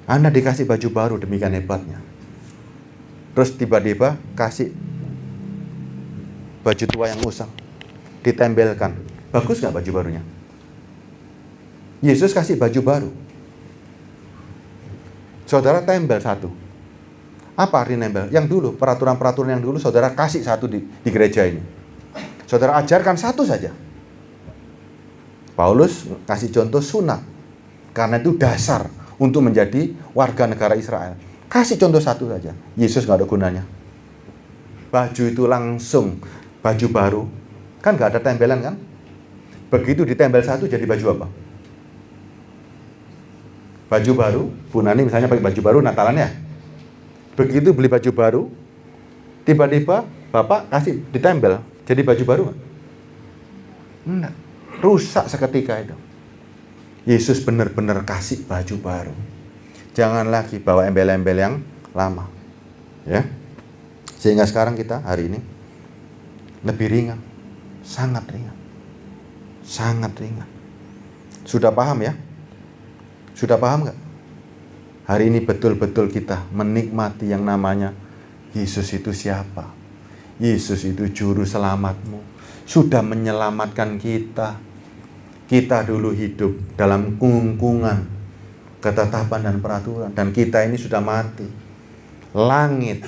Anda dikasih baju baru, demikian hebatnya. Terus tiba-tiba kasih baju tua yang usang. Ditempelkan. Bagus nggak baju barunya? Yesus kasih baju baru. Saudara tempel satu. Apa arti nempel? Yang dulu, peraturan-peraturan yang dulu saudara kasih satu di gereja ini. Saudara ajarkan satu saja. Paulus kasih contoh sunat. Karena itu dasar untuk menjadi warga negara Israel. Kasih contoh satu saja. Yesus nggak ada gunanya. Baju itu langsung baju baru. Kan nggak ada tempelan kan? Begitu ditempel satu jadi baju apa? Baju baru. Bu Nani misalnya pakai baju baru Natalan ya. Begitu beli baju baru, tiba-tiba Bapak kasih ditempel. Jadi baju baru nggak? Enggak. Rusak seketika itu. Yesus benar-benar kasih baju baru. Jangan lagi bawa embel-embel yang lama. Ya. Sehingga sekarang kita hari ini lebih ringan. Sangat ringan. Sangat ringan. Sudah paham ya? Sudah paham nggak? Hari ini betul-betul kita menikmati yang namanya Yesus itu siapa? Yesus itu juru selamatmu. Sudah menyelamatkan kita. Kita dulu hidup dalam kungkungan ketetapan dan peraturan. Dan kita ini sudah mati. Langit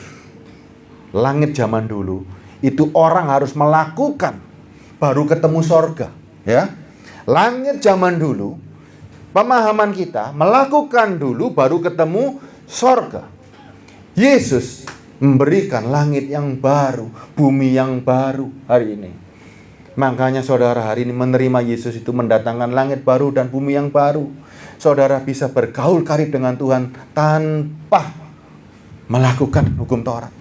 zaman dulu, itu orang harus melakukan baru ketemu sorga. Ya, langit zaman dulu, pemahaman kita melakukan dulu baru ketemu sorga. Yesus memberikan langit yang baru, bumi yang baru hari ini. Makanya saudara hari ini menerima Yesus itu mendatangkan langit baru dan bumi yang baru. Saudara bisa bergaul karib dengan Tuhan tanpa melakukan hukum Taurat.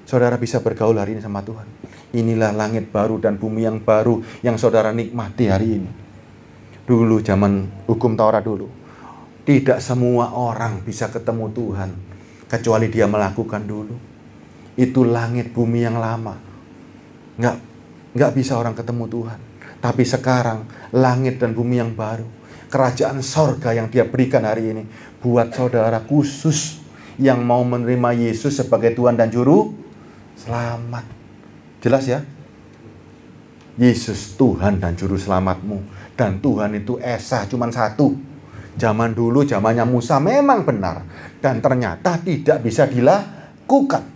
Saudara bisa bergaul hari ini sama Tuhan. Inilah langit baru dan bumi yang baru yang saudara nikmati hari ini. Dulu zaman hukum Taurat dulu, tidak semua orang bisa ketemu Tuhan kecuali dia melakukan dulu. Itu langit bumi yang lama. Nggak bisa orang ketemu Tuhan. Tapi sekarang langit dan bumi yang baru, kerajaan sorga yang dia berikan hari ini buat saudara khusus yang mau menerima Yesus sebagai Tuhan dan Juru Selamat. Jelas ya? Yesus Tuhan dan Juru Selamatmu. Dan Tuhan itu esa cuma satu. Zaman dulu, zamannya Musa memang benar. Dan ternyata tidak bisa dilakukan.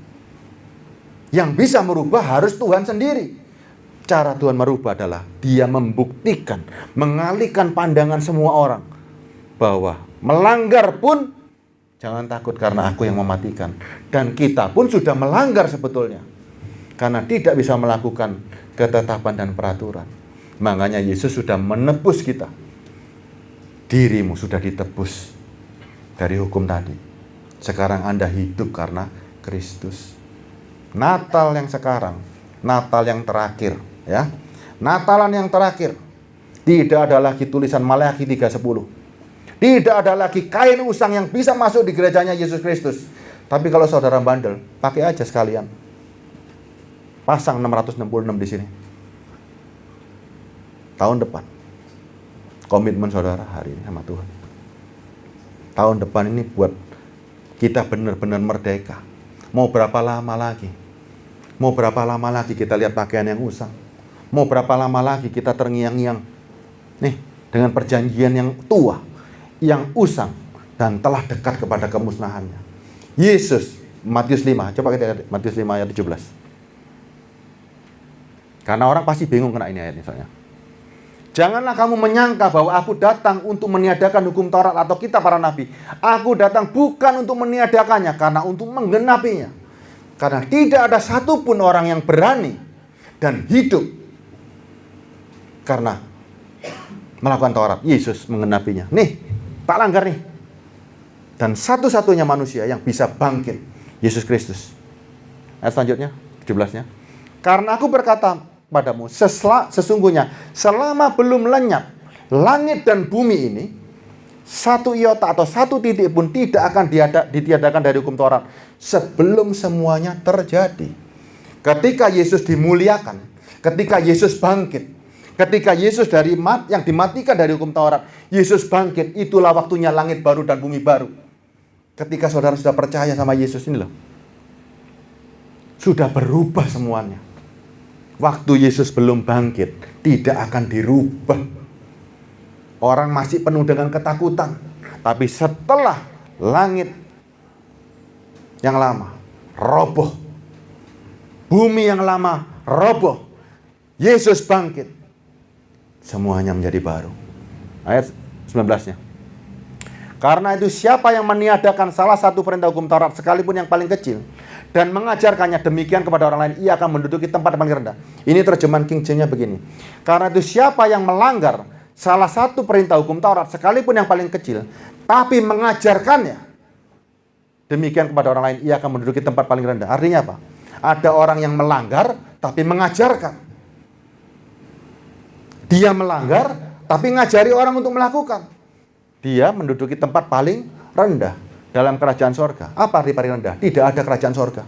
Yang bisa merubah harus Tuhan sendiri. Cara Tuhan merubah adalah Dia membuktikan, mengalihkan pandangan semua orang. Bahwa melanggar pun jangan takut karena aku yang mematikan. Dan kita pun sudah melanggar sebetulnya. Karena tidak bisa melakukan ketetapan dan peraturan. Makanya Yesus sudah menebus kita. Dirimu sudah ditebus dari hukum tadi. Sekarang Anda hidup karena Kristus. Natal yang sekarang, Natal yang terakhir, ya. Natalan yang terakhir. Tidak ada lagi tulisan Maleakhi 3:10. Tidak ada lagi kain usang yang bisa masuk di gerejanya Yesus Kristus. Tapi kalau saudara bandel, pakai aja sekalian. Pasang 666 di sini. Tahun depan. Komitmen saudara hari ini sama Tuhan. Tahun depan ini buat kita benar-benar merdeka. Mau berapa lama lagi? Mau berapa lama lagi kita lihat pakaian yang usang? Mau berapa lama lagi kita terngiang-ngiang? Nih, dengan perjanjian yang tua, yang usang, dan telah dekat kepada kemusnahannya. Yesus, Matius 5, coba kita lihat Matius 5 ayat 17. Karena orang pasti bingung kena ini ayatnya soalnya. Janganlah kamu menyangka bahwa aku datang untuk meniadakan hukum Taurat atau kitab para nabi. Aku datang bukan untuk meniadakannya, karena untuk menggenapinya. Karena tidak ada satupun orang yang berani dan hidup karena melakukan Taurat. Yesus mengenapinya. Nih, tak langgar nih. Dan satu-satunya manusia yang bisa bangkit, Yesus Kristus. Ayat selanjutnya, 17-nya. Karena aku berkata padamu, sesungguhnya selama belum lenyap langit dan bumi ini, satu iota atau satu titik pun tidak akan ditiadakan dari hukum Taurat sebelum semuanya terjadi. Ketika Yesus dimuliakan, ketika Yesus bangkit, ketika Yesus yang dimatikan dari hukum Taurat, Yesus bangkit, itulah waktunya langit baru dan bumi baru. Ketika saudara sudah percaya sama Yesus ini loh, sudah berubah semuanya. Waktu Yesus belum bangkit, tidak akan dirubah. Orang masih penuh dengan ketakutan. Tapi setelah langit yang lama roboh, bumi yang lama roboh, Yesus bangkit, semuanya menjadi baru. Ayat 19-nya. Karena itu siapa yang meniadakan salah satu perintah hukum Taurat, sekalipun yang paling kecil, dan mengajarkannya demikian kepada orang lain, ia akan menduduki tempat yang paling rendah. Ini terjemahan King James-nya begini. Karena itu siapa yang melanggar salah satu perintah hukum Taurat, sekalipun yang paling kecil, tapi mengajarkannya demikian kepada orang lain, ia akan menduduki tempat paling rendah. Artinya apa? Ada orang yang melanggar, tapi mengajarkan. Dia melanggar, tapi ngajari orang untuk melakukan. Dia menduduki tempat paling rendah dalam kerajaan sorga. Apa arti paling rendah? Tidak ada kerajaan sorga.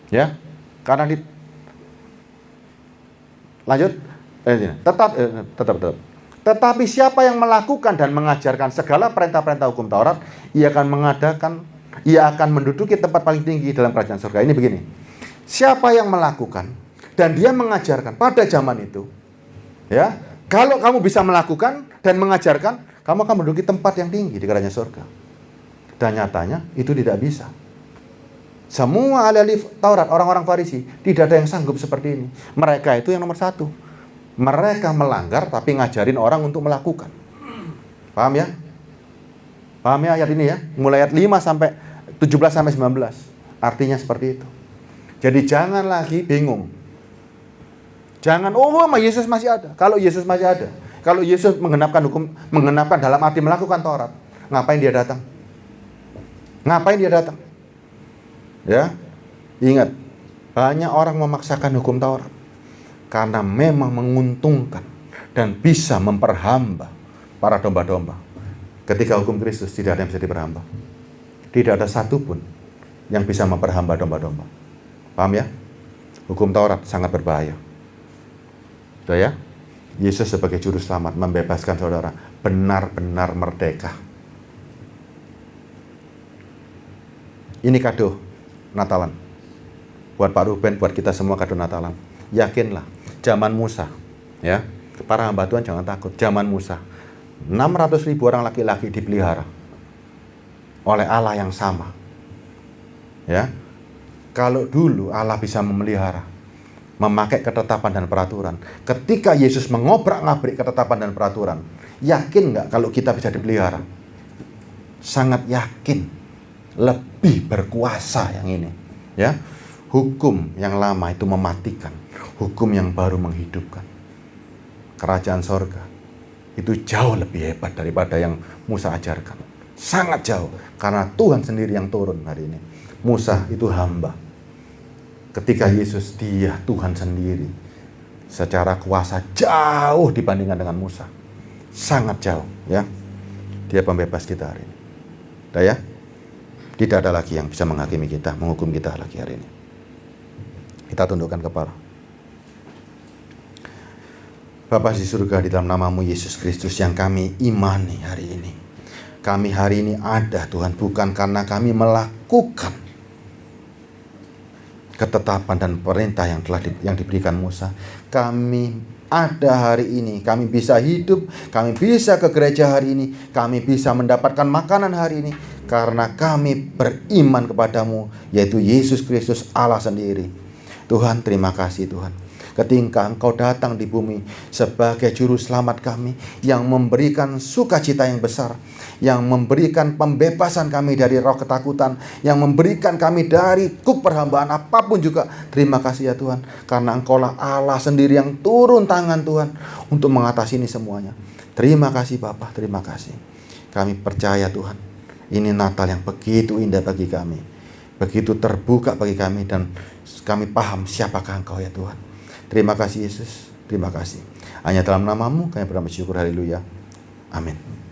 Ya, karena lanjut. Tetap. Tetapi siapa yang melakukan dan mengajarkan segala perintah-perintah hukum Taurat, ia akan menduduki tempat paling tinggi dalam kerajaan surga. Ini begini. Siapa yang melakukan dan dia mengajarkan pada zaman itu, ya, kalau kamu bisa melakukan dan mengajarkan, kamu akan menduduki tempat yang tinggi di kerajaan surga. Dan nyatanya itu tidak bisa. Semua ahli Taurat, orang-orang Farisi, tidak ada yang sanggup seperti ini. Mereka itu yang nomor satu. Mereka melanggar tapi ngajarin orang untuk melakukan. Paham ya? Paham ya ayat ini ya? Mulai ayat 5 sampai 17 sampai 19. Artinya seperti itu. Jadi jangan lagi bingung. Jangan, Yesus masih ada. Kalau Yesus masih ada, kalau Yesus menggenapkan dalam arti melakukan Taurat, ngapain dia datang? Ngapain dia datang? Ya, ingat, banyak orang memaksakan hukum Taurat karena memang menguntungkan dan bisa memperhamba para domba-domba. Ketika hukum Kristus tidak ada yang bisa diperhamba. Tidak ada satupun yang bisa memperhamba domba-domba. Paham ya? Hukum Taurat sangat berbahaya. Sudah ya? Yesus sebagai juru selamat membebaskan saudara benar-benar merdeka. Ini kado Natalan. Buat Pak Ruben, buat kita semua kado Natalan. Yakinlah, zaman Musa, ya, para hamba Tuhan jangan takut. Zaman Musa, 600.000 orang laki-laki dipelihara oleh Allah yang sama. Ya, kalau dulu Allah bisa memelihara, memakai ketetapan dan peraturan. Ketika Yesus mengobrak-ngabrik ketetapan dan peraturan, yakin nggak kalau kita bisa dipelihara? Sangat yakin, lebih berkuasa yang ini. Ya, hukum yang lama itu mematikan. Hukum yang baru menghidupkan. Kerajaan sorga itu jauh lebih hebat daripada yang Musa ajarkan. Sangat jauh. Karena Tuhan sendiri yang turun hari ini. Musa itu hamba. Ketika Yesus, dia Tuhan sendiri. Secara kuasa jauh dibandingkan dengan Musa. Sangat jauh, ya. Dia pembebas kita hari ini. Udah ya? Tidak ada lagi yang bisa menghakimi kita, menghukum kita lagi hari ini. Kita tundukkan kepala. Bapa di surga, di dalam namamu Yesus Kristus yang kami imani hari ini. Kami hari ini ada Tuhan bukan karena kami melakukan ketetapan dan perintah yang diberikan Musa. Kami ada hari ini, kami bisa hidup, kami bisa ke gereja hari ini, kami bisa mendapatkan makanan hari ini karena kami beriman kepadamu, yaitu Yesus Kristus Allah sendiri. Tuhan, terima kasih Tuhan. Ketika Engkau datang di bumi sebagai juru selamat kami, yang memberikan sukacita yang besar, yang memberikan pembebasan kami dari roh ketakutan, yang memberikan kami dari kuk perhambaan apapun juga. Terima kasih ya Tuhan, karena Engkau lah Allah sendiri yang turun tangan Tuhan untuk mengatasi ini semuanya. Terima kasih Bapa, terima kasih. Kami percaya Tuhan, ini Natal yang begitu indah bagi kami, begitu terbuka bagi kami, dan kami paham siapakah Engkau ya Tuhan. Terima kasih Yesus, terima kasih. Hanya dalam namamu kami bersyukur, haleluya. Amin.